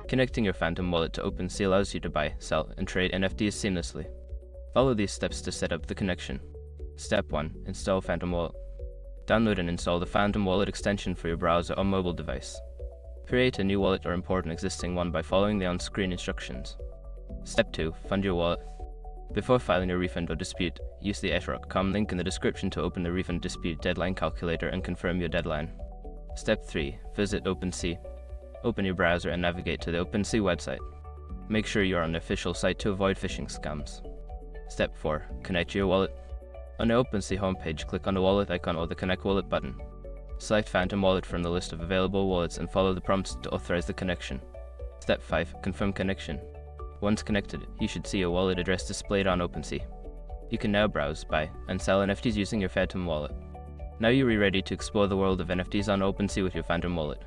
Connecting your Phantom wallet to OpenSea allows you to buy, sell, and trade NFTs seamlessly. Follow these steps to set up the connection. Step 1. Install Phantom Wallet. Download and install the Phantom Wallet extension for your browser or mobile device. Create a new wallet or import an existing one by following the on-screen instructions. Step 2. Fund your wallet. Before filing a refund or dispute, use the eToro.com link in the description to open the refund dispute deadline calculator and confirm your deadline. Step 3. Visit OpenSea. Open your browser and navigate to the OpenSea website. Make sure you are on the official site to avoid phishing scams. Step 4. Connect your wallet. On the OpenSea homepage, click on the wallet icon or the Connect Wallet button. Select Phantom Wallet from the list of available wallets and follow the prompts to authorize the connection. Step 5. Confirm connection. Once connected, you should see a wallet address displayed on OpenSea. You can now browse, buy, and sell NFTs using your Phantom Wallet. Now you are ready to explore the world of NFTs on OpenSea with your Phantom Wallet.